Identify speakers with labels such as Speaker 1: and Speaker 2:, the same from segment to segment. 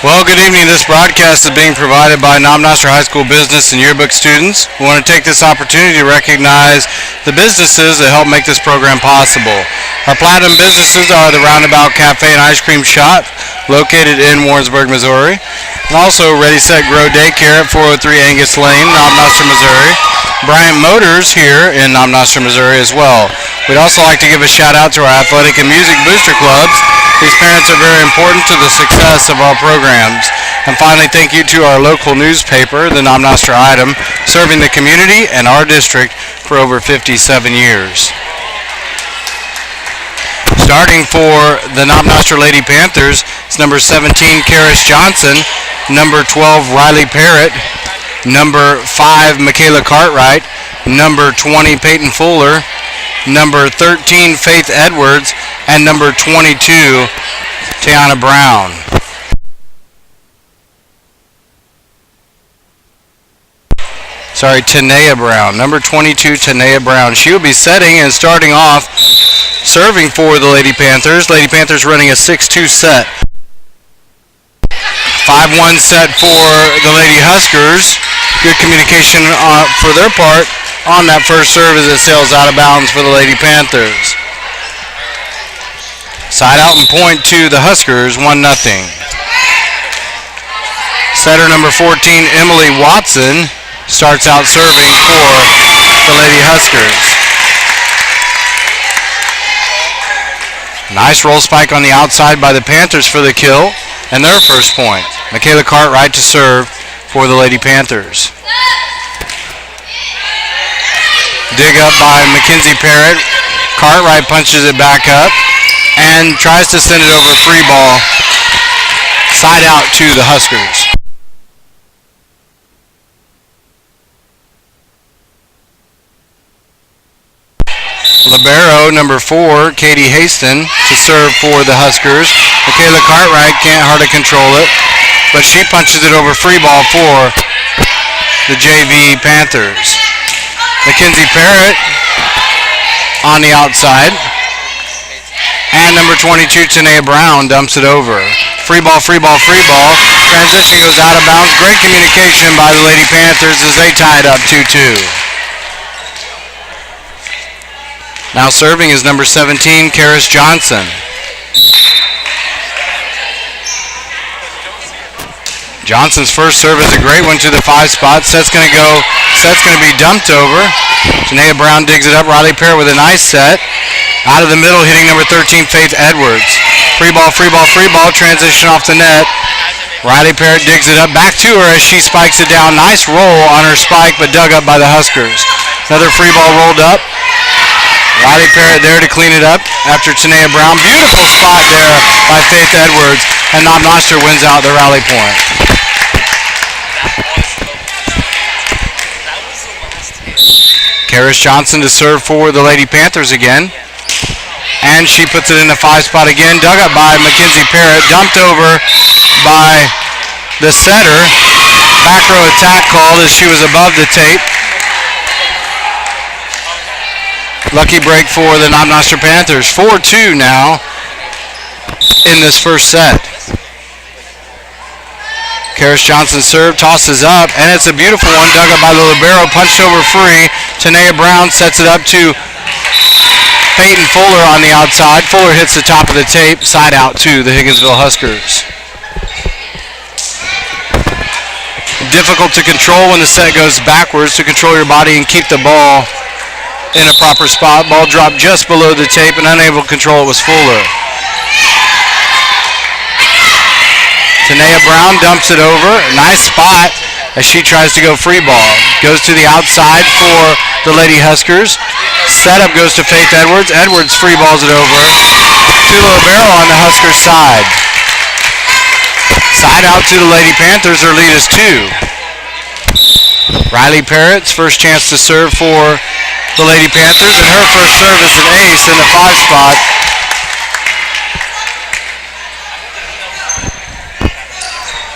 Speaker 1: Well, good evening. This broadcast is being provided by Noster High School business and yearbook students. We want to take this opportunity to recognize the businesses that help make this program possible. Our platinum businesses are the Roundabout Cafe and Ice Cream Shop, located in Warrensburg, Missouri, and also Ready Set Grow Daycare at 403 Angus Lane, Noster, Missouri. Bryant Motors here in Noster, Missouri as well. We'd also like to give a shout out to our athletic and music booster clubs. These parents are very important to the success of our programs. And finally, thank you to our local newspaper, the Noster Item, serving the community and our district for over 57 years. Starting for the Noster Lady Panthers, it's number 17, Karis Johnson, number 12, Riley Parrott, number 5, Michaela Cartwright, number 20, Peyton Fuller, number 13, Faith Edwards, and number 22, Tiana Brown. Tanea Brown. Number 22, Tanea Brown. She will be setting and starting off serving for the Lady Panthers. Lady Panthers running a 6-2 set. 5-1 set for the Lady Huskers. Good communication for their part on that first serve as it sails out of bounds for the Lady Panthers. Side out and point to the Huskers, 1-0. Setter number 14, Emily Watson, starts out serving for the Lady Huskers. Nice roll spike on the outside by the Panthers for the kill and their first point. Michaela Cartwright to serve for the Lady Panthers. Dig up by Mackenzie Parrott. Cartwright punches it back up and tries to send it over free ball. Side out to the Huskers. Libero, number 4, Katie Haston, to serve for the Huskers. Michaela Cartwright can't hardly control it, but she punches it over free ball for the JV Panthers. Mackenzie Parrott on the outside. And number 22, Tanea Brown, dumps it over. Free ball, free ball, free ball. Transition goes out of bounds. Great communication by the Lady Panthers as they tie it up 2-2. Now serving is number 17, Karis Johnson. Johnson's first serve is a great one to the 5 spot. Set's going to be dumped over. Tanea Brown digs it up. Riley Parrott with a nice set. Out of the middle, hitting number 13, Faith Edwards. Free ball, free ball, free ball. Transition off the net. Riley Parrott digs it up. Back to her as she spikes it down. Nice roll on her spike, but dug up by the Huskers. Another free ball rolled up. Riley Parrott there to clean it up after Tanea Brown. Beautiful spot there by Faith Edwards. And Noster wins out the rally point. Karis Johnson to serve for the Lady Panthers again. And she puts it in the 5 spot again. Dug up by Mackenzie Parrott. Dumped over by the setter. Back row attack called as she was above the tape. Lucky break for the Noster Panthers. 4-2 now in this first set. Karis Johnson serve, tosses up, and it's a beautiful one. Dug up by the libero, punched over free. Tanea Brown sets it up to Peyton Fuller on the outside. Fuller hits the top of the tape, side out to the Higginsville Huskers. Difficult to control when the set goes backwards, to control your body and keep the ball in a proper spot. Ball dropped just below the tape and unable to control it was Fuller. Tanea Brown dumps it over. Nice spot as she tries to go free ball. Goes to the outside for the Lady Huskers. Setup goes to Faith Edwards. Edwards free balls it over to the libero on the Huskers side. Side out to the Lady Panthers. Their lead is 2. Riley Parrott's first chance to serve for the Lady Panthers, and her first serve is an ace in the 5 spot.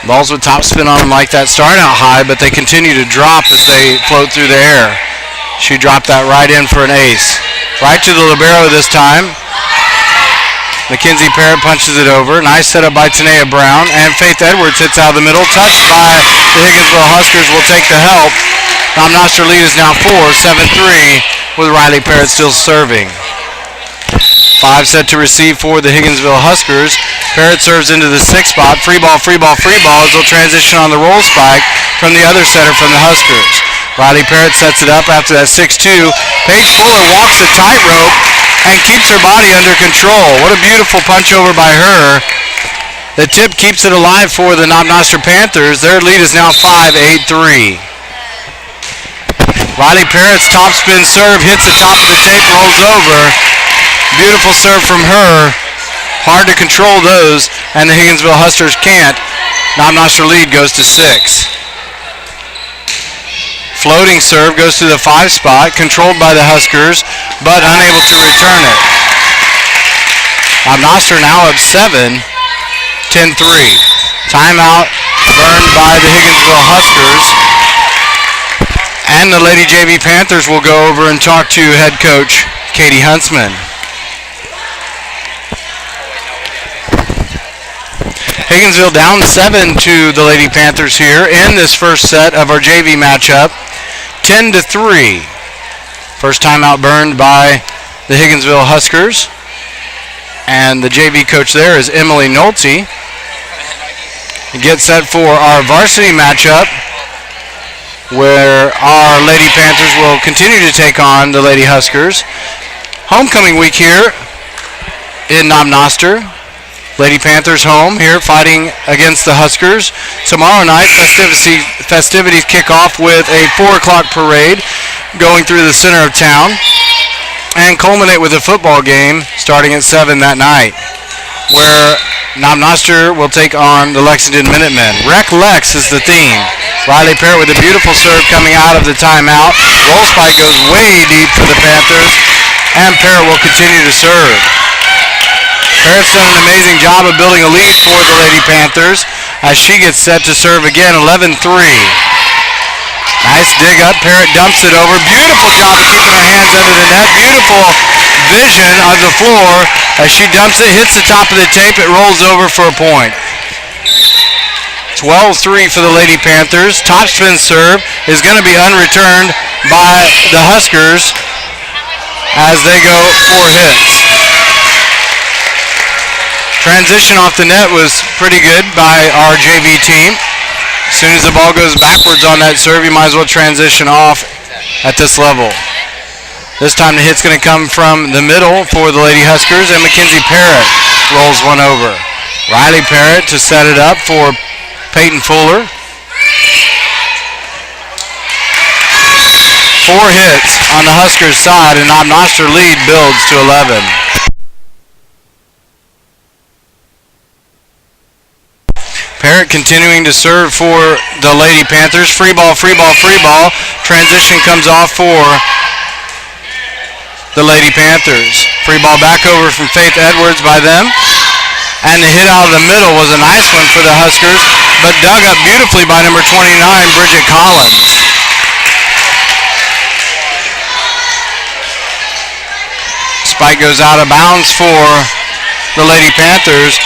Speaker 1: Balls with top spin on them like that start out high, but they continue to drop as they float through the air. She dropped that right in for an ace. Right to the libero this time. Mackenzie Parrott punches it over. Nice setup by Tanea Brown. And Faith Edwards hits out of the middle. Touched by the Higginsville Huskers will take the help. Noster lead is now 7-3 with Riley Parrott still serving. 5 set to receive for the Higginsville Huskers. Parrott serves into the 6th spot. Free ball as they'll transition on the roll spike from the other setter from the Huskers. Riley Parrott sets it up after that 6-2. Paige Fuller walks a tightrope and keeps her body under control. What a beautiful punch over by her. The tip keeps it alive for the Noster Panthers. Their lead is now 5-8-3. Riley Parrott's topspin serve hits the top of the tape, rolls over. Beautiful serve from her. Hard to control those, and the Higginsville Huskers can't. Noster lead goes to 6. Floating serve goes to the 5 spot, controlled by the Huskers, but unable to return it. Noster now up 7, 10-3. Timeout burned by the Higginsville Huskers. And the Lady JV Panthers will go over and talk to head coach Katie Huntsman. Higginsville down 7 to the Lady Panthers here in this first set of our JV matchup. 10-3. First timeout burned by the Higginsville Huskers. And the JV coach there is Emily Nolte. Get set for our varsity matchup, where our Lady Panthers will continue to take on the Lady Huskers. Homecoming week here in Noster. Lady Panthers home here fighting against the Huskers. Tomorrow night, festivities kick off with a 4 o'clock parade going through the center of town and culminate with a football game starting at 7 that night, where Noster will take on the Lexington Minutemen. Wreck Lex is the theme. Riley Parrott with a beautiful serve coming out of the timeout. Roll spike goes way deep for the Panthers, and Parrott will continue to serve. Parrott's done an amazing job of building a lead for the Lady Panthers as she gets set to serve again, 11-3. Nice dig up. Parrott dumps it over. Beautiful job of keeping her hands under the net. Beautiful vision of the floor as she dumps it, hits the top of the tape. It rolls over for a point. 12-3 for the Lady Panthers. Topspin serve is going to be unreturned by the Huskers as they go 4 hits. Transition off the net was pretty good by our JV team. As soon as the ball goes backwards on that serve, you might as well transition off at this level. This time the hit's going to come from the middle for the Lady Huskers, and Mackenzie Parrott rolls one over. Riley Parrott to set it up for Peyton Fuller. 4 hits on the Huskers side, and Noster lead builds to 11. Parrott continuing to serve for the Lady Panthers. Free ball. Transition comes off for the Lady Panthers. Free ball back over from Faith Edwards by them. And the hit out of the middle was a nice one for the Huskers, but dug up beautifully by number 29, Bridget Collins. Spike goes out of bounds for the Lady Panthers.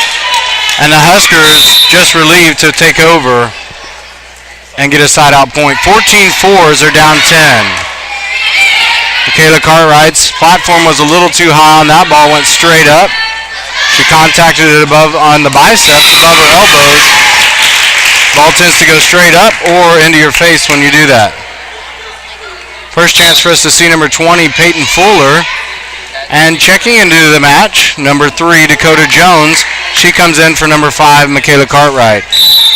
Speaker 1: And the Huskers just relieved to take over and get a side-out point. 14-4 as they're down 10. Michaela Cartwright's platform was a little too high on that ball, went straight up. She contacted it on the biceps, above her elbows. Ball tends to go straight up or into your face when you do that. First chance for us to see number 20, Peyton Fuller. And checking into the match, number 3, Dakota Jones. She comes in for number 5, Michaela Cartwright.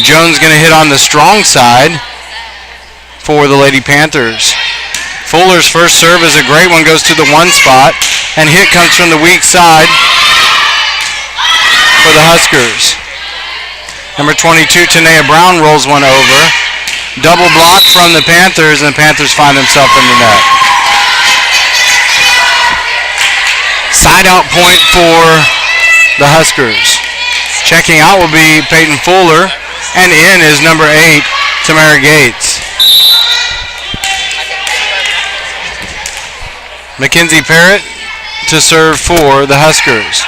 Speaker 1: Jones going to hit on the strong side for the Lady Panthers. Fuller's first serve is a great one, goes to the 1 spot, and hit comes from the weak side for the Huskers. Number 22, Tanea Brown rolls one over. Double block from the Panthers, and the Panthers find themselves in the net. Side out point for the Huskers. Checking out will be Peyton Fuller, and in is number 8, Tamara Gates. Mackenzie Parrott to serve for the Huskers.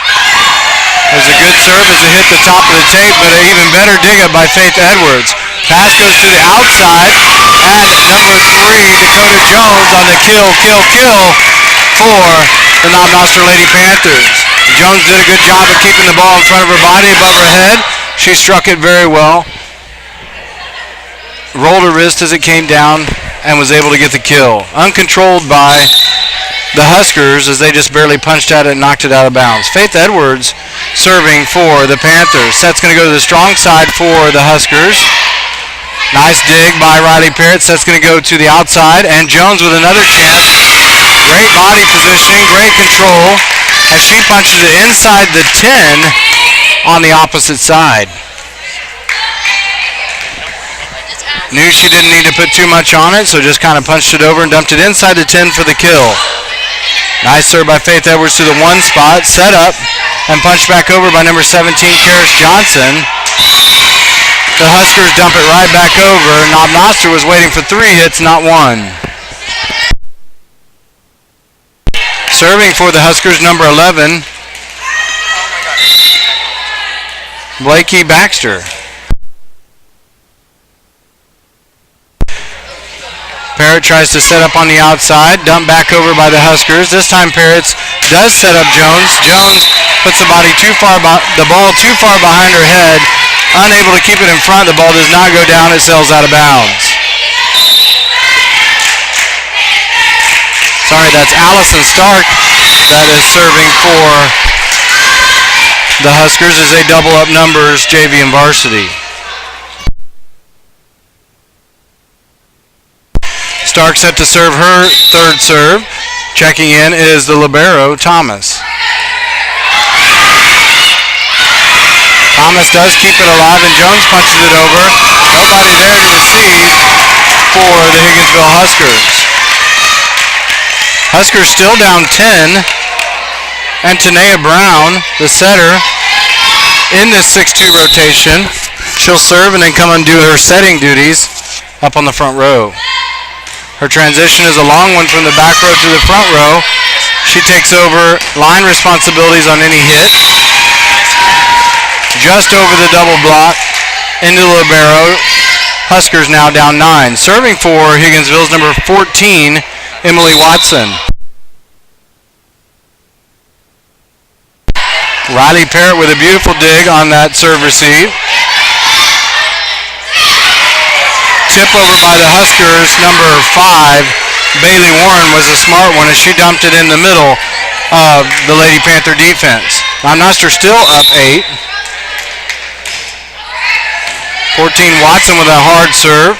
Speaker 1: There's a good serve as it hit the top of the tape, but an even better dig up by Faith Edwards. Pass goes to the outside, and number 3, Dakota Jones on the kill for the Noster Lady Panthers. Jones did a good job of keeping the ball in front of her body, above her head. She struck it very well. Rolled her wrist as it came down and was able to get the kill. Uncontrolled by the Huskers as they just barely punched at it and knocked it out of bounds. Faith Edwards serving for the Panthers. Set's going to go to the strong side for the Huskers. Nice dig by Riley Parrott. Set's going to go to the outside, and Jones with another chance. Great body positioning, great control as she punches it inside the 10 on the opposite side. Knew she didn't need to put too much on it, so just kind of punched it over and dumped it inside the 10 for the kill. Nice serve by Faith Edwards to the 1 spot, set up, and punched back over by number 17, Karis Johnson. The Huskers dump it right back over. Noster was waiting for 3 hits, not 1. Serving for the Huskers, number 11, Blakey Baxter. Parrott tries to set up on the outside, dumped back over by the Huskers. This time Parrott does set up Jones. Jones puts the ball too far behind her head, unable to keep it in front. The ball does not go down, it sails out of bounds. Sorry, that's Allison Stark that is serving for the Huskers as they double up numbers, JV and varsity. Stark set to serve her 3rd serve. Checking in is the libero, Thomas. Thomas does keep it alive, and Jones punches it over. Nobody there to receive for the Higginsville Huskers. Huskers still down 10, and Tanea Brown, the setter, in this 6-2 rotation. She'll serve and then come and do her setting duties up on the front row. Her transition is a long one from the back row to the front row. She takes over line responsibilities on any hit. Just over the double block into the libero. Huskers now down 9. Serving for Higginsville's number 14, Emily Watson. Riley Parrott with a beautiful dig on that serve receive. Tip over by the Huskers, number 5, Bailey Warren, was a smart one as she dumped it in the middle of the Lady Panther defense. Now Noster still up 8. 14 Watson with a hard serve.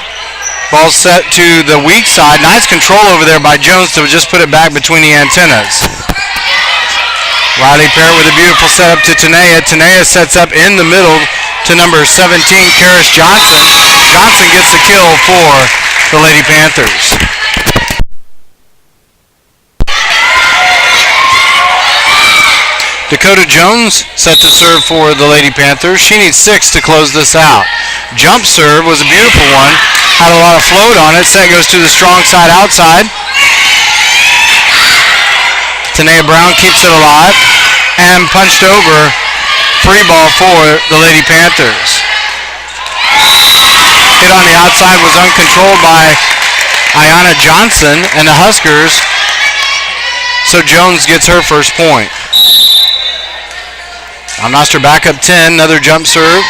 Speaker 1: Ball set to the weak side. Nice control over there by Jones to just put it back between the antennas. Riley Parrott with a beautiful setup to Tanea. Tanea sets up in the middle to number 17, Karis Johnson. Johnson gets the kill for the Lady Panthers. Dakota Jones set to serve for the Lady Panthers. She needs 6 to close this out. Jump serve was a beautiful one. Had a lot of float on it. Set goes to the strong side outside. Tanea Brown keeps it alive and punched over. Free ball for the Lady Panthers. Hit on the outside was uncontrolled by Ayanna Johnson and the Huskers. So Jones gets her first point. Now Noster back up 10, another jump serve.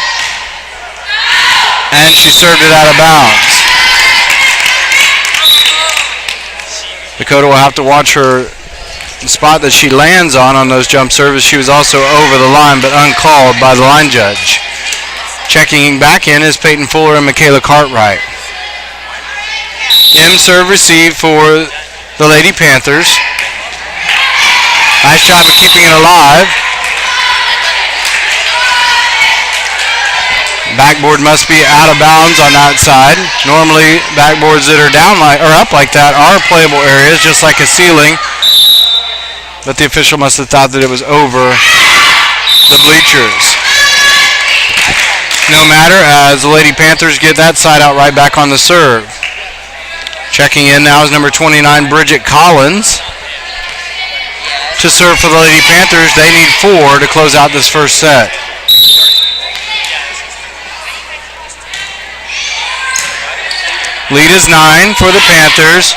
Speaker 1: And she served it out of bounds. Dakota will have to watch her spot that she lands on those jump serves. She was also over the line but uncalled by the line judge. Checking back in is Peyton Fuller and Michaela Cartwright. M serve received for the Lady Panthers. Nice job of keeping it alive. Backboard must be out of bounds on that side. Normally backboards that are down or up like that are playable areas, just like a ceiling. But the official must have thought that it was over the bleachers. No matter, as the Lady Panthers get that side out right back on the serve. Checking in now is number 29, Bridget Collins. to serve for the Lady Panthers. They need 4 to close out this first set. Lead is 9 for the Panthers.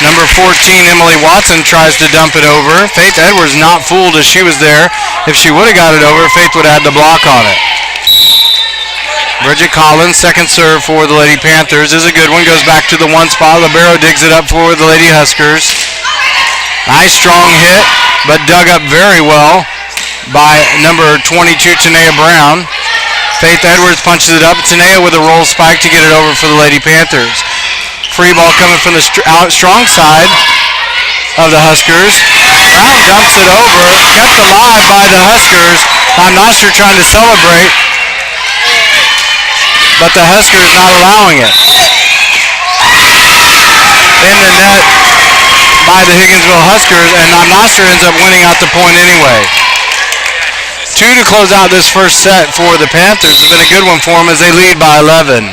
Speaker 1: Number 14, Emily Watson, tries to dump it over. Faith Edwards not fooled as she was there. If she would have got it over, Faith would have had the block on it. Bridget Collins, second serve for the Lady Panthers, is a good one. Goes back to the one spot. Libero digs it up for the Lady Huskers. Nice strong hit, but dug up very well by number 22, Tanea Brown. Faith Edwards punches it up. Tanea with a roll spike to get it over for the Lady Panthers. Free ball coming from the strong side of the Huskers. Brown dumps it over, kept alive by the Huskers. Noster trying to celebrate, but the Huskers not allowing it. In the net by the Higginsville Huskers, and Noster ends up winning out the point anyway. 2 to close out this first set for the Panthers. It's been a good one for them as they lead by 11.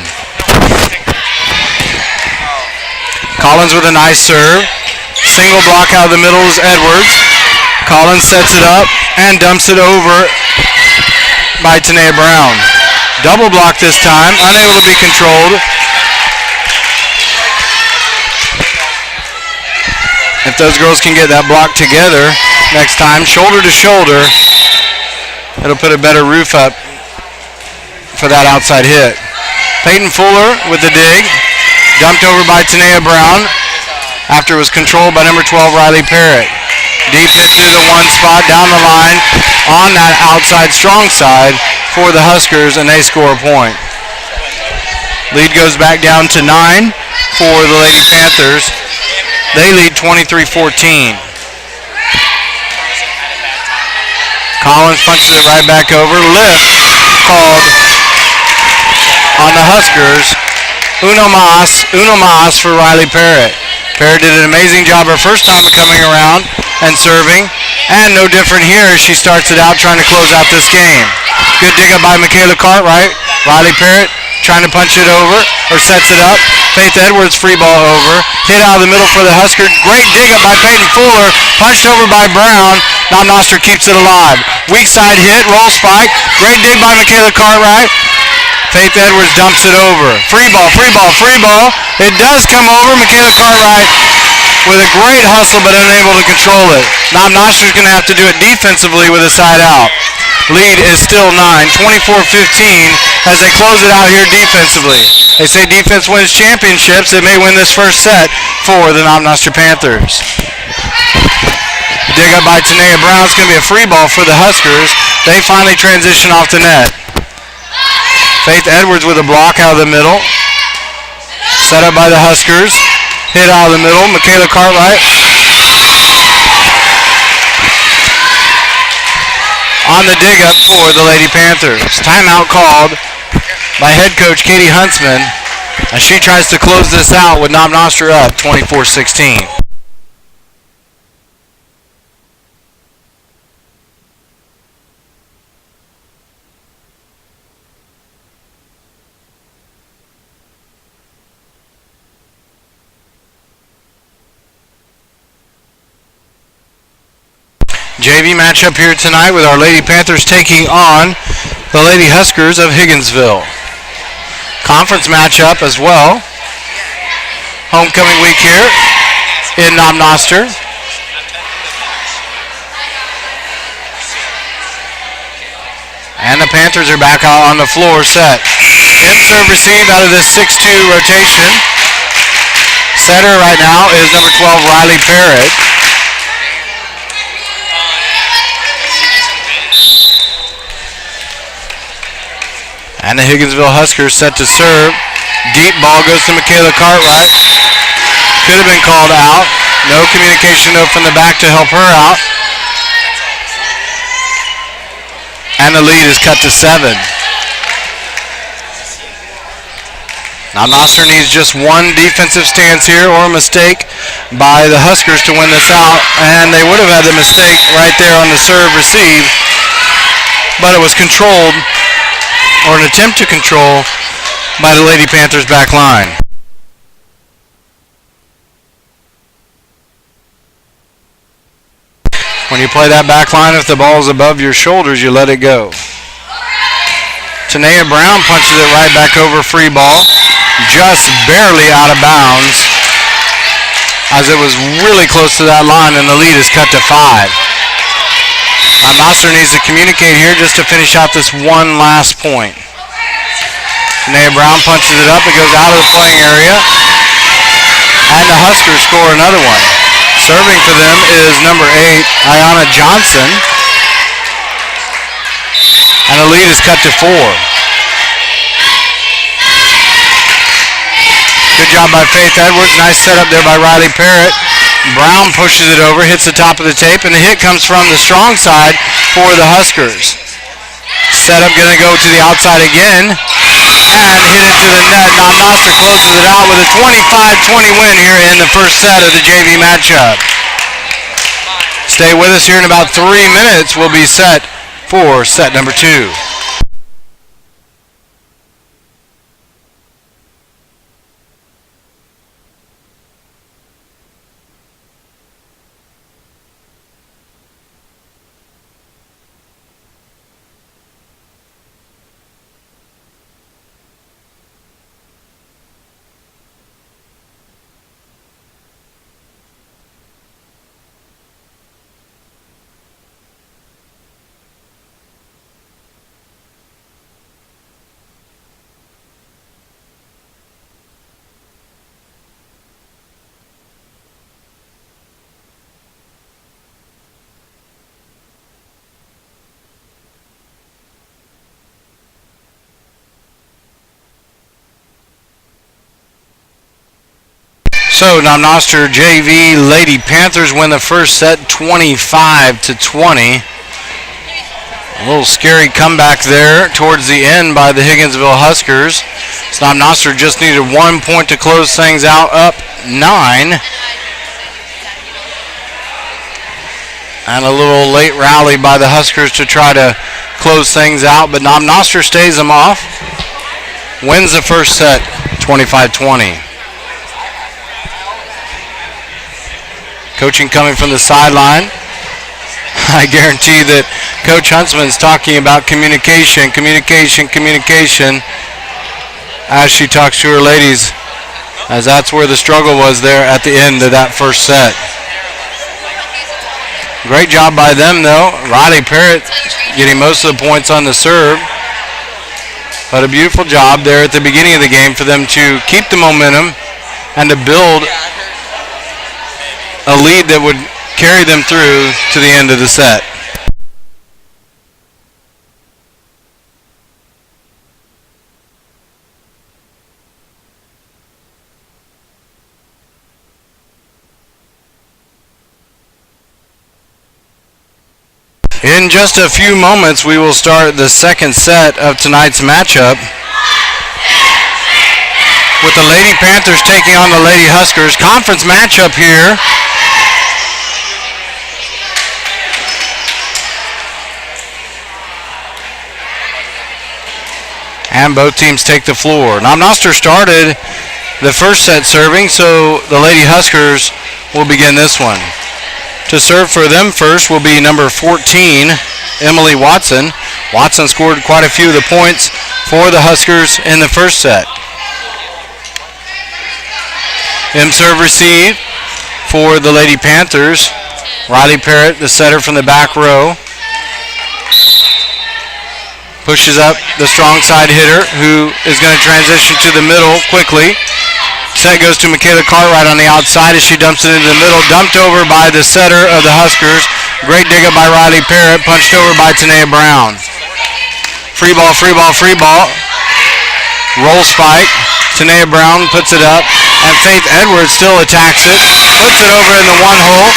Speaker 1: Collins with a nice serve. Single block out of the middle is Edwards. Collins sets it up and dumps it over by Tanea Brown. Double block this time, unable to be controlled. If those girls can get that block together next time, shoulder to shoulder, it'll put a better roof up for that outside hit. Peyton Fuller with the dig. Dumped over by Tanea Brown after it was controlled by number 12, Riley Parrott. Deep hit to the one spot down the line on that outside strong side for the Huskers, and they score a point. Lead goes back down to 9 for the Lady Panthers. They lead 23-14. Collins punches it right back over. Lift called on the Huskers. Uno mas for Riley Parrott. Parrott did an amazing job her first time of coming around and serving, and no different here as she starts it out trying to close out this game. Good dig up by Michaela Cartwright. Riley Parrott trying to punch it over, or sets it up. Faith Edwards free ball over. Hit out of the middle for the Husker. Great dig up by Peyton Fuller. Punched over by Brown. Now Noster keeps it alive. Weak side hit, roll spike. Great dig by Michaela Cartwright. Faith Edwards dumps it over. Free ball, free ball, free ball. It does come over. Michaela Cartwright with a great hustle but unable to control it. Now Noster's going to have to do it defensively with a side out. Lead is still 9, 24-15 as they close it out here defensively. They say defense wins championships. They may win this first set for the Noster Panthers. Dig up by Tanea Brown. It's going to be a free ball for the Huskers. They finally transition off the net. Faith Edwards with a block out of the middle. Set up by the Huskers. Hit out of the middle. Michaela Cartwright. On the dig up for the Lady Panthers. Timeout called by head coach Katie Huntsman as she tries to close this out with Noster up 24-16. JV matchup here tonight with our Lady Panthers taking on the Lady Huskers of Higginsville. Conference matchup as well. Homecoming week here in Noster. And the Panthers are back out on the floor set. In serve receive out of this 6-2 rotation. Setter right now is number 12, Riley Parrott. And the Higginsville Huskers set to serve. Deep ball goes to Michaela Cartwright. Could have been called out. No communication though from the back to help her out. And the lead is cut to 7. Now Noster needs just one defensive stance here or a mistake by the Huskers to win this out. And they would have had the mistake right there on the serve receive. But it was controlled, or an attempt to control, by the Lady Panthers back line. When you play that back line, if the ball is above your shoulders, you let it go. Tanea Brown punches it right back over free ball. Just barely out of bounds, as it was really close to that line, and the lead is cut to 5. Now Noster needs to communicate here just to finish out this one last point. Tanea Brown punches it up. It goes out of the playing area, and the Huskers score another one. Serving for them is number 8, Ayanna Johnson, and the lead is cut to 4. Good job by Faith Edwards. Nice setup there by Riley Parrott. Brown pushes it over, hits the top of the tape, and the hit comes from the strong side for the Huskers. Setup going to go to the outside again, and hit into the net. Now Noster closes it out with a 25-20 win here in the first set of the JV matchup. Stay with us here in about 3 minutes. We'll be set for set number 2. So now Noster JV Lady Panthers win the first set 25-20. A little scary comeback there towards the end by the Higginsville Huskers. So now Noster just needed 1 point to close things out, up 9. And a little late rally by the Huskers to try to close things out, but now Noster stays them off. Wins the first set 25-20. Coaching coming from the sideline. I guarantee that Coach Huntsman's talking about communication as she talks to her ladies, as that's where the struggle was there at the end of that first set. Great job by them, though. Riley Parrott getting most of the points on the serve. But a beautiful job there at the beginning of the game for them to keep the momentum and to build a lead that would carry them through to the end of the set. In just a few moments, we will start the second set of tonight's matchup, with the Lady Panthers taking on the Lady Huskers. Conference matchup here. And both teams take the floor. Now Noster started the first set serving, so the Lady Huskers will begin this one. To serve for them first will be number 14, Emily Watson. Watson scored quite a few of the points for the Huskers in the first set. M-serve receive for the Lady Panthers. Riley Parrott, the setter from the back row, pushes up the strong side hitter, who is going to transition to the middle quickly. Set goes to Michaela Cartwright on the outside as she dumps it into the middle. Dumped over by the setter of the Huskers. Great dig up by Riley Parrott. Punched over by Tanea Brown. Free ball, free ball, free ball. Roll spike. Tanea Brown puts it up. And Faith Edwards still attacks it. Puts it over in the one hole.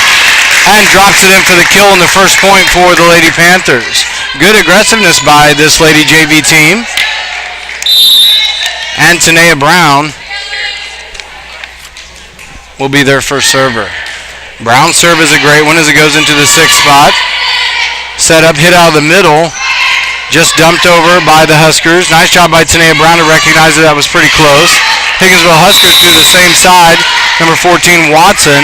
Speaker 1: And drops it in for the kill in the first point for the Lady Panthers. Good aggressiveness by this Lady JV team. And Tanea Brown will be their first server. Brown's serve is a great one as it goes into the 6th spot. Set up, hit out of the middle. Just dumped over by the Huskers. Nice job by Tanea Brown to recognize that was pretty close. Higginsville Huskers do the same side. Number 14, Watson,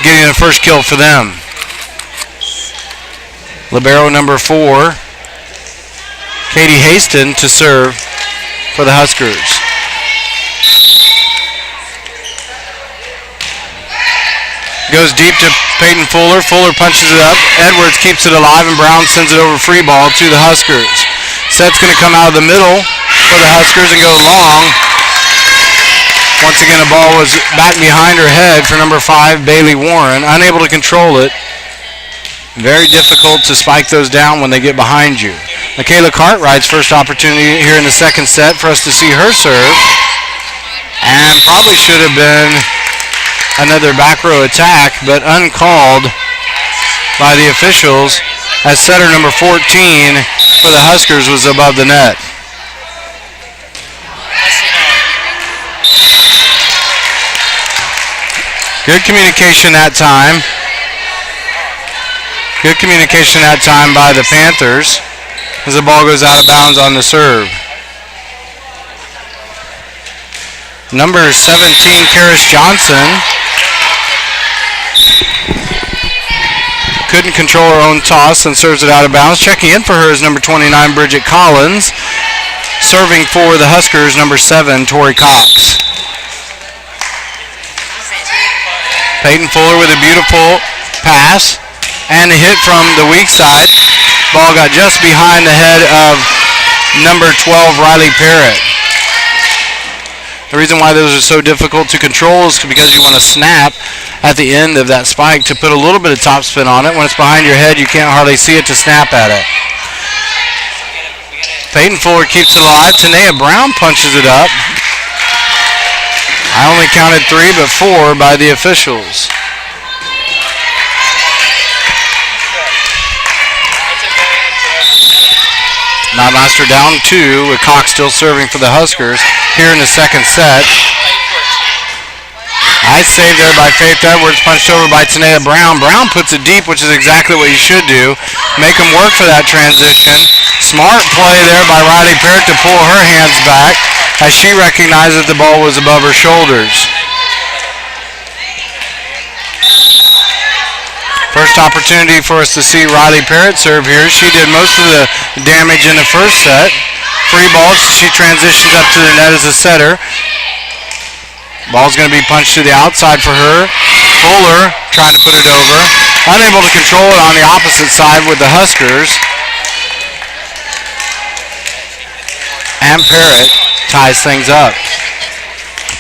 Speaker 1: getting the first kill for them. Libero number 4, Katie Haston, to serve for the Huskers. Goes deep to Peyton Fuller. Fuller punches it up. Edwards keeps it alive, and Brown sends it over free ball to the Huskers. Set's going to come out of the middle for the Huskers and go long. Once again, the ball was back behind her head for number 5, Bailey Warren. Unable to control it. Very difficult to spike those down when they get behind you. Michaela Cartwright's first opportunity here in the second set for us to see her serve. And probably should have been another back row attack, but uncalled by the officials as setter number 14 for the Huskers was above the net. Good communication that time. Good communication that time by the Panthers as the ball goes out of bounds on the serve. Number 17, Karis Johnson, couldn't control her own toss and serves it out of bounds. Checking in for her is number 29, Bridget Collins. Serving for the Huskers, number 7, Tori Cox. Peyton Fuller with a beautiful pass and a hit from the weak side. Ball got just behind the head of number 12, Riley Parrott. The reason why those are so difficult to control is because you want to snap at the end of that spike to put a little bit of topspin on it. When it's behind your head, you can't hardly see it to snap at it. Peyton Fuller keeps it alive. Tanea Brown punches it up. I only counted 3, but 4 by the officials. Now Noster down 2 with Cox still serving for the Huskers here in the second set. Nice save there by Faith Edwards, punched over by Tanea Brown. Brown puts it deep, which is exactly what you should do. Make them work for that transition. Smart play there by Riley Parrott to pull her hands back as she recognized that the ball was above her shoulders. First opportunity for us to see Riley Parrott serve here. She did most of the damage in the first set. Free ball, she transitions up to the net as a setter. Ball's going to be punched to the outside for her. Fuller trying to put it over. Unable to control it on the opposite side with the Huskers. And Parrott ties things up.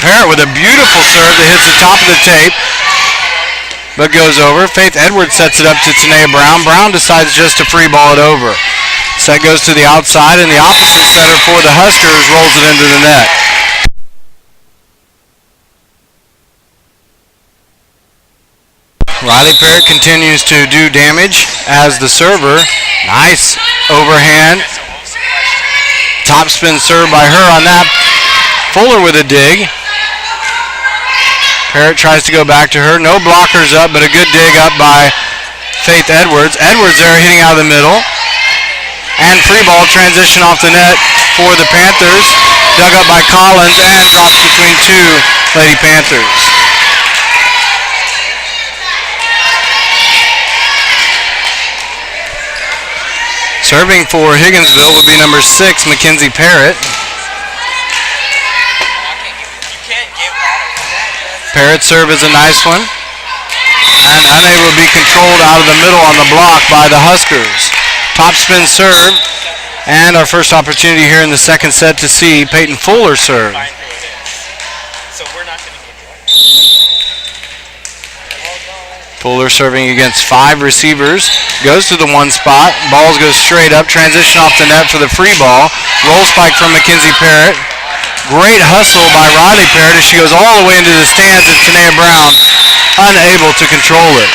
Speaker 1: Parrott with a beautiful serve that hits the top of the tape, but goes over. Faith Edwards sets it up to Tanea Brown. Brown decides just to free ball it over. Set goes to the outside, and the opposite setter for the Huskers rolls it into the net. Riley Parrott continues to do damage as the server. Nice overhand. Topspin serve by her on that. Fuller with a dig. Parrott tries to go back to her. No blockers up, but a good dig up by Faith Edwards. Edwards there hitting out of the middle. And free ball transition off the net for the Panthers. Dug up by Collins and drops between 2 Lady Panthers. Serving for Higginsville will be number 6, Mackenzie Parrott. Parrott's serve is a nice one. And unable to be controlled out of the middle on the block by the Huskers. Topspin serve. And our first opportunity here in the second set to see Peyton Fuller serve. Fuller serving against 5 receivers. Goes to the 1 spot. Balls goes straight up. Transition off the net for the free ball. Roll spike from Mackenzie Parrott. Great hustle by Riley Parrott as she goes all the way into the stands, and Tanea Brown unable to control it.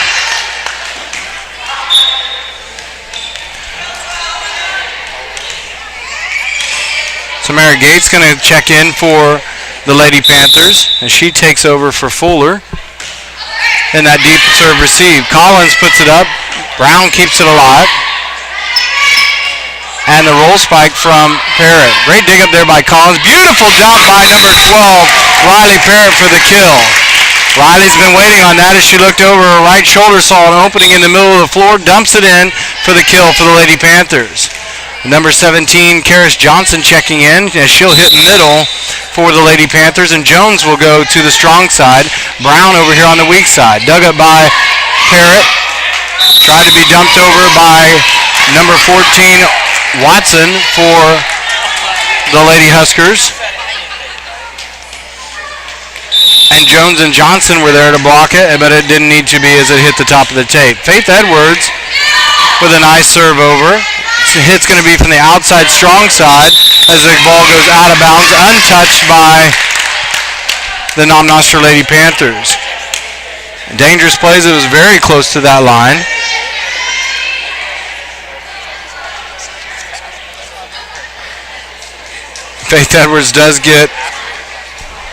Speaker 1: Samara Gates going to check in for the Lady Panthers as she takes over for Fuller. In that deep serve receive. Collins puts it up. Brown keeps it alive. And the roll spike from Parrott. Great dig up there by Collins. Beautiful jump by number 12, Riley Parrott, for the kill. Riley's been waiting on that as she looked over her right shoulder, saw an opening in the middle of the floor, dumps it in for the kill for the Lady Panthers. Number 17, Karis Johnson checking in, and she'll hit middle for the Lady Panthers, and Jones will go to the strong side. Brown over here on the weak side. Dug up by Parrott. Tried to be dumped over by number 14, Watson, for the Lady Huskers. And Jones and Johnson were there to block it, but it didn't need to be as it hit the top of the tape. Faith Edwards with a nice serve over. The hit's going to be from the outside strong side as the ball goes out of bounds, untouched by the Noster Lady Panthers. Dangerous plays. It was very close to that line. Faith Edwards does get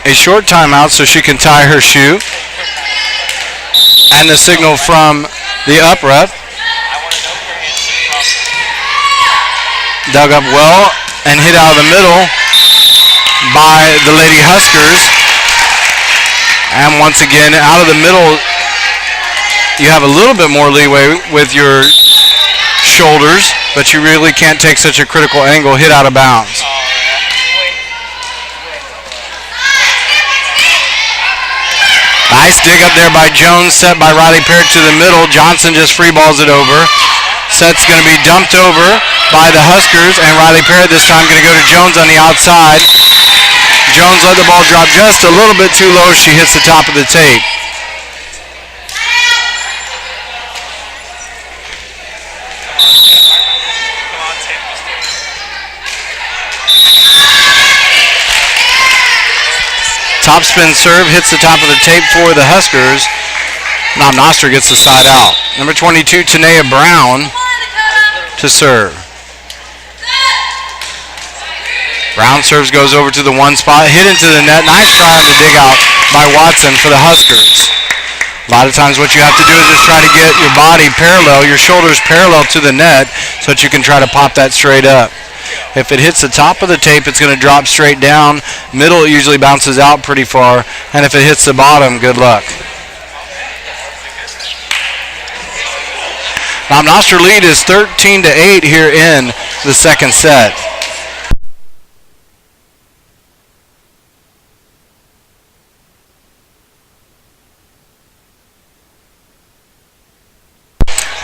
Speaker 1: a short timeout so she can tie her shoe. And the signal from the up ref. Dug up well and hit out of the middle by the Lady Huskers. And once again, out of the middle, you have a little bit more leeway with your shoulders, but you really can't take such a critical angle. Hit out of bounds. Nice dig up there by Jones, set by Riley Parrott to the middle. Johnson just free balls it over. Set's going to be dumped over by the Huskers, and Riley Parrott this time going to go to Jones on the outside. Jones let the ball drop just a little bit too low. She hits the top of the tape. Topspin serve hits the top of the tape for the Huskers. Noster gets the side out. Number 22, Tanea Brown to serve. Brown serves, goes over to the one spot, hit into the net. Nice try on the dig out by Watson for the Huskers. A lot of times what you have to do is just try to get your body parallel, your shoulders parallel to the net so that you can try to pop that straight up. If it hits the top of the tape, it's going to drop straight down. Middle, it usually bounces out pretty far. And if it hits the bottom, good luck. Now, Noster lead is 13-8 here in the second set.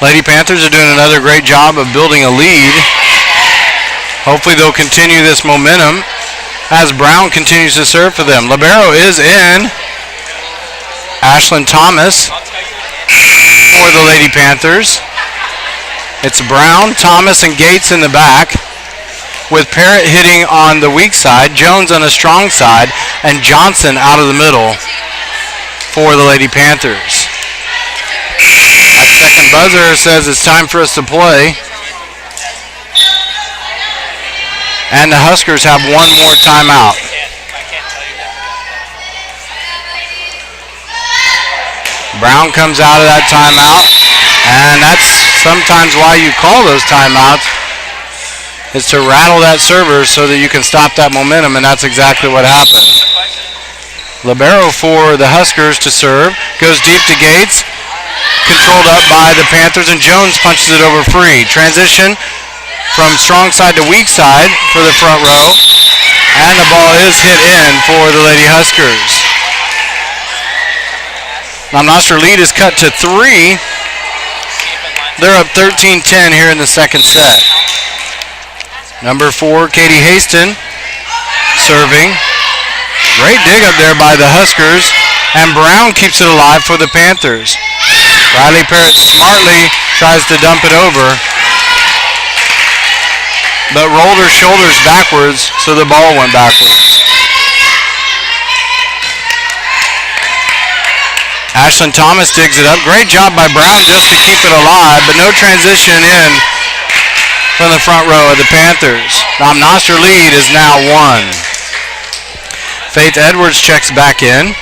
Speaker 1: Lady Panthers are doing another great job of building a lead. Hopefully they'll continue this momentum as Brown continues to serve for them. Libero is in. Ashlyn Thomas for the Lady Panthers. It's Brown, Thomas, and Gates in the back, with Parrott hitting on the weak side, Jones on the strong side, and Johnson out of the middle for the Lady Panthers. That second buzzer says it's time for us to play. And the Huskers have one more timeout. Brown comes out of that timeout, and that's sometimes why you call those timeouts, is to rattle that server so that you can stop that momentum, and that's exactly what happened. Libero for the Huskers to serve, goes deep to Gates, controlled up by the Panthers, and Jones punches it over free. Transition from strong side to weak side for the front row, and the ball is hit in for the Lady Huskers. Now Noster lead is cut to 3. They're up 13-10 here in the second set. Number 4, Katie Haston serving. Great dig up there by the Huskers, and Brown keeps it alive for the Panthers. Riley Parrott smartly tries to dump it over, but rolled her shoulders backwards, so the ball went backwards. Ashlyn Thomas digs it up. Great job by Brown just to keep it alive, but no transition in from the front row of the Panthers. Noster lead is now 1. Faith Edwards checks back in.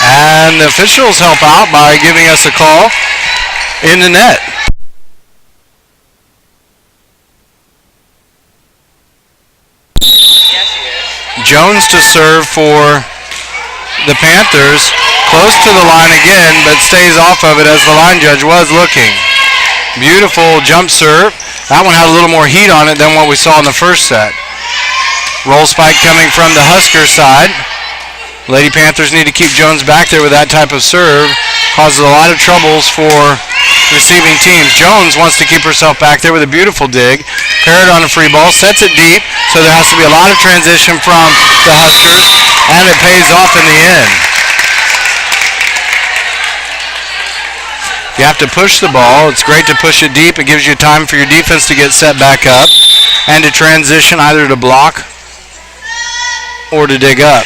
Speaker 1: And the officials help out by giving us a call in the net. Jones to serve for the Panthers. Close to the line again, but stays off of it as the line judge was looking. Beautiful jump serve. That one had a little more heat on it than what we saw in the first set. Roll spike coming from the Husker side. Lady Panthers need to keep Jones back there with that type of serve. Causes a lot of troubles for receiving teams. Jones wants to keep herself back there with a beautiful dig. Parrott on a free ball, sets it deep, so there has to be a lot of transition from the Huskers, and it pays off in the end. You have to push the ball. It's great to push it deep. It gives you time for your defense to get set back up and to transition either to block or to dig up.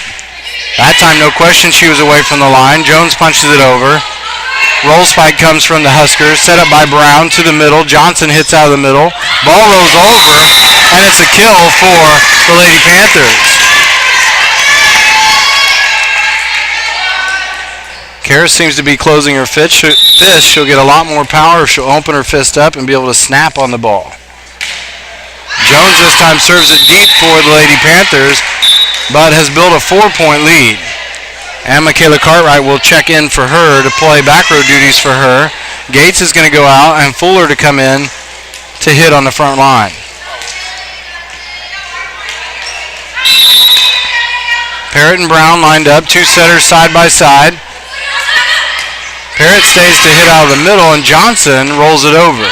Speaker 1: That time, no question, she was away from the line. Jones punches it over. Roll spike comes from the Huskers, set up by Brown to the middle. Johnson hits out of the middle. Ball rolls over, and it's a kill for the Lady Panthers. Kara seems to be closing her fist. She'll get a lot more power if she'll open her fist up and be able to snap on the ball. Jones this time serves it deep for the Lady Panthers, but has built a 4-point lead. And Michaela Cartwright will check in for her to play back row duties for her. Gates is going to go out and Fuller to come in to hit on the front line. Parrott and Brown lined up, two setters side by side. Parrott stays to hit out of the middle, and Johnson rolls it over.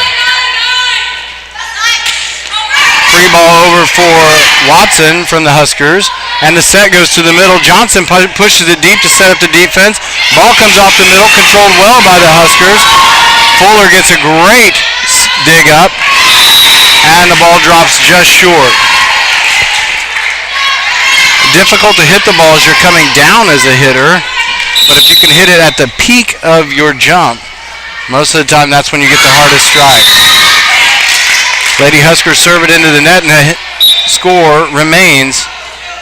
Speaker 1: Free ball over for Watson from the Huskers, and the set goes to the middle. Johnson pushes it deep to set up the defense. Ball comes off the middle, controlled well by the Huskers. Fuller gets a great dig up, and the ball drops just short. Difficult to hit the ball as you're coming down as a hitter. But if you can hit it at the peak of your jump, most of the time that's when you get the hardest strike. Lady Huskers serve it into the net, and the score remains,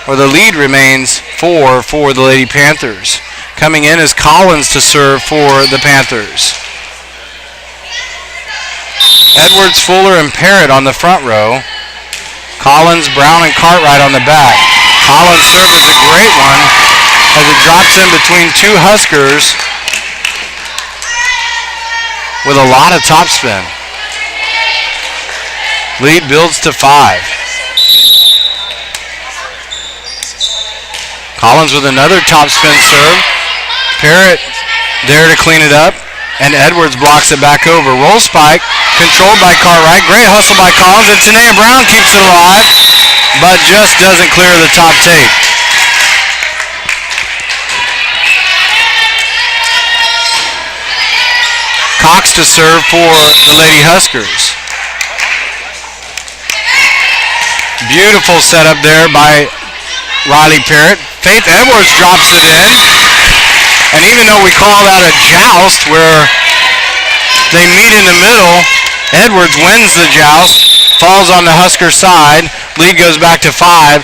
Speaker 1: or the lead remains, 4 for the Lady Panthers. Coming in is Collins to serve for the Panthers. Edwards, Fuller, and Parrott on the front row. Collins, Brown, and Cartwright on the back. Collins' serve is a great one, as it drops in between two Huskers with a lot of topspin. Lead builds to 5. Collins with another topspin serve. Parrott there to clean it up, and Edwards blocks it back over. Roll spike, controlled by Cartwright. Great hustle by Collins, and Tanea Brown keeps it alive, but just doesn't clear the top tape. Cox to serve for the Lady Huskers. Beautiful setup there by Riley Parrott. Faith Edwards drops it in. And even though we call that a joust where they meet in the middle, Edwards wins the joust, falls on the Husker side. Lead goes back to 5.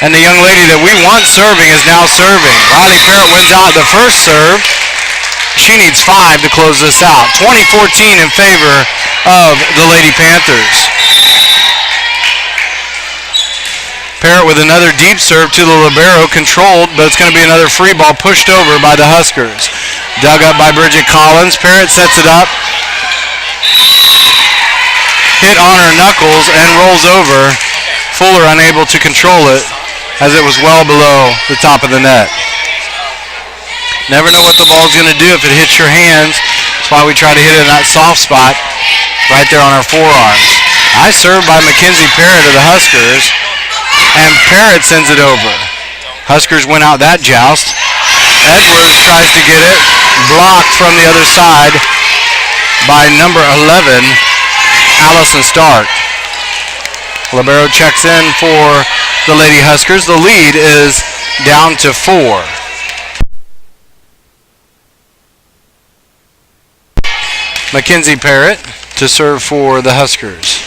Speaker 1: And the young lady that we want serving is now serving. Riley Parrott wins out the first serve. She needs 5 to close this out. 20-14 in favor of the Lady Panthers. Parrott with another deep serve to the libero, controlled, but it's going to be another free ball pushed over by the Huskers. Dug up by Bridget Collins. Parrott sets it up. Hit on her knuckles and rolls over. Fuller unable to control it as it was well below the top of the net. Never know what the ball's going to do if it hits your hands. That's why we try to hit it in that soft spot right there on our forearms. Nice serve by Mackenzie Parrott of the Huskers, and Parrott sends it over. Huskers win out that joust. Edwards tries to get it, blocked from the other side by number 11, Allison Stark. Libero checks in for the Lady Huskers. The lead is down to 4. Mackenzie Parrott to serve for the Huskers.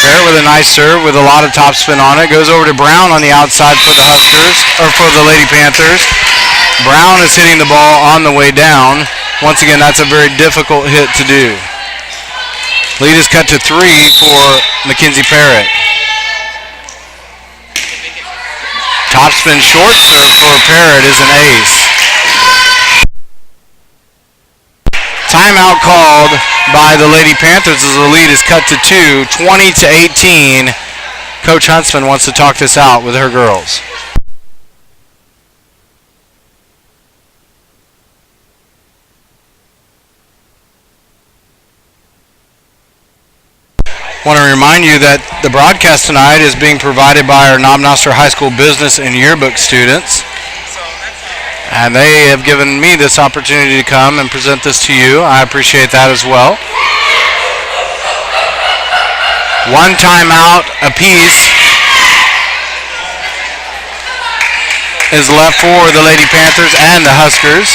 Speaker 1: Parrott with a nice serve with a lot of topspin on it. Goes over to Brown on the outside for the Huskers, or for the Lady Panthers. Brown is hitting the ball on the way down. Once again, that's a very difficult hit to do. Lead is cut to 3 for Mackenzie Parrott. Topspin short serve for Parrott is an ace. Timeout called by the Lady Panthers as the lead is cut to 2, 20-18. Coach Huntsman wants to talk this out with her girls. Want to remind you that the broadcast tonight is being provided by our Noster High School business and yearbook students. And they have given me this opportunity to come and present this to you. I appreciate that as well. One timeout apiece is left for the Lady Panthers and the Huskers.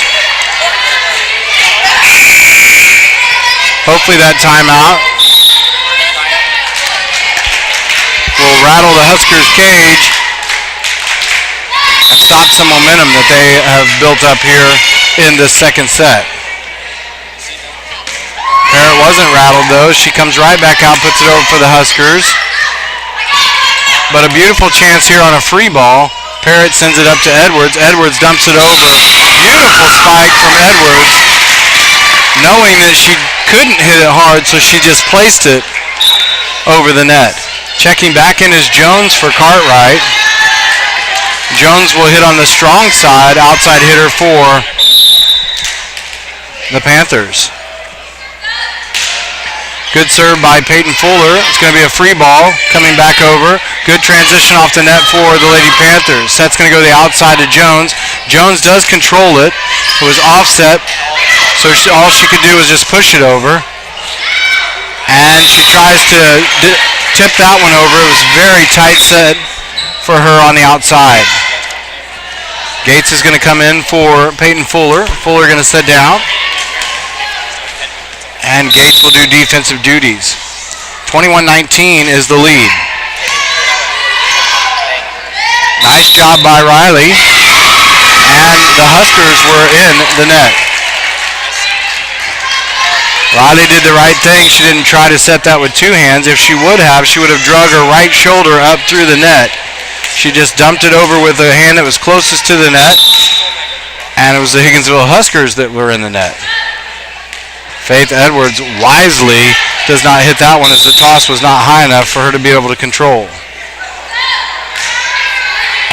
Speaker 1: Hopefully that timeout will rattle the Huskers' cage and stop some momentum that they have built up here in the second set. Parrott wasn't rattled though. She comes right back out, puts it over for the Huskers. But a beautiful chance here on a free ball. Parrott sends it up to Edwards. Edwards dumps it over. Beautiful spike from Edwards, knowing that she couldn't hit it hard, so she just placed it over the net. Checking back in is Jones for Cartwright. Jones will hit on the strong side, outside hitter for the Panthers. Good serve by Peyton Fuller. It's going to be a free ball coming back over. Good transition off the net for the Lady Panthers. Set's going to go to the outside to Jones. Jones does control it. It was offset, so all she could do was just push it over. And she tries to tip that one over. It was very tight set for her on the outside. Gates is going to come in for Peyton Fuller. Fuller going to sit down. And Gates will do defensive duties. 21-19 is the lead. Nice job by Riley. And the Huskers were in the net. Riley did the right thing. She didn't try to set that with two hands. If she would have drug her right shoulder up through the net. She just dumped it over with the hand that was closest to the net. And it was the Higginsville Huskers that were in the net. Faith Edwards wisely does not hit that one as the toss was not high enough for her to be able to control.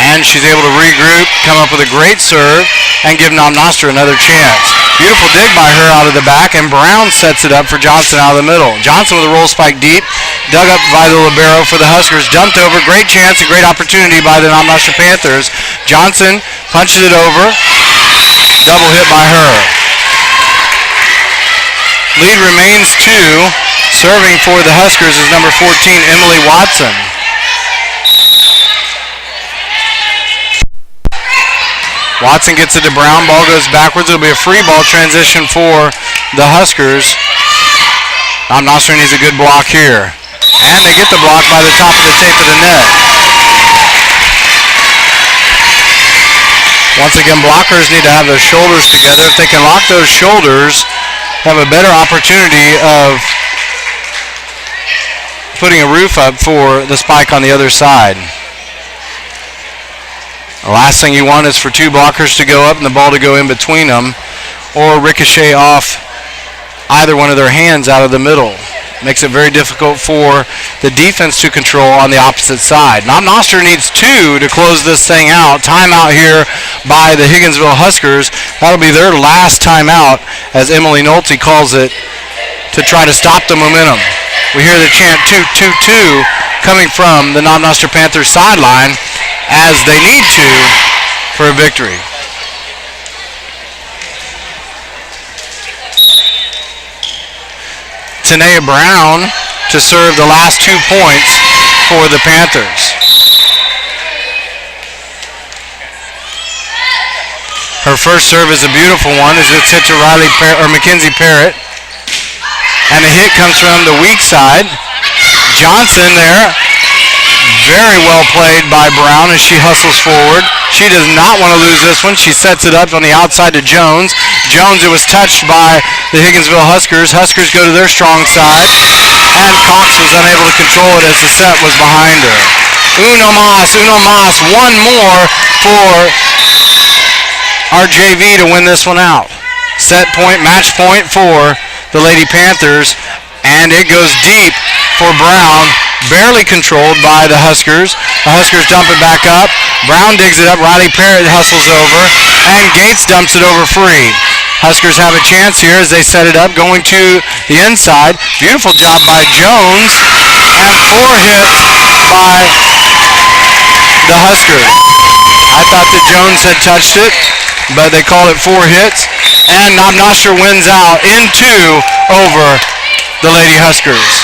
Speaker 1: And she's able to regroup, come up with a great serve, and give Noster another chance. Beautiful dig by her out of the back, and Brown sets it up for Johnson out of the middle. Johnson with a roll spike deep, dug up by the libero for the Huskers, dumped over, great chance, a great opportunity by the Noster Panthers. Johnson punches it over, double hit by her. Lead remains 2. Serving for the Huskers is number 14, Emily Watson. Watson gets it to Brown. Ball goes backwards. It'll be a free ball transition for the Huskers. Noster needs a good block here. And they get the block by the top of the tape of the net. Once again, blockers need to have their shoulders together. If they can lock those shoulders, have a better opportunity of putting a roof up for the spike on the other side. The last thing you want is for two blockers to go up and the ball to go in between them or ricochet off either one of their hands out of the middle. Makes it very difficult for the defense to control on the opposite side. Noster needs 2 to close this thing out. Timeout here by the Higginsville Huskers. That'll be their last timeout, as Emily Nolte calls it, to try to stop the momentum. We hear the chant 2-2-2 coming from the Noster Panthers sideline, as they need to for a victory. Tanea Brown to serve the last 2 points for the Panthers. Her first serve is a beautiful one as it's hit to Mackenzie Parrott. And the hit comes from the weak side. Johnson there. Very well played by Brown as she hustles forward. She does not want to lose this one. She sets it up on the outside to Jones. Jones, it was touched by the Higginsville Huskers. Huskers go to their strong side. And Cox was unable to control it as the set was behind her. Uno mas. One more for our JV to win this one out. Set point, match point for the Lady Panthers, and it goes deep for Brown, barely controlled by the Huskers. The Huskers dump it back up. Brown digs it up. Riley Parrott hustles over, and Gates dumps it over free. Huskers have a chance here as they set it up, going to the inside. Beautiful job by Jones, and 4 hits by the Huskers. I thought that Jones had touched it, but they called it 4 hits, and Noster wins out in 2 over the Lady Huskers.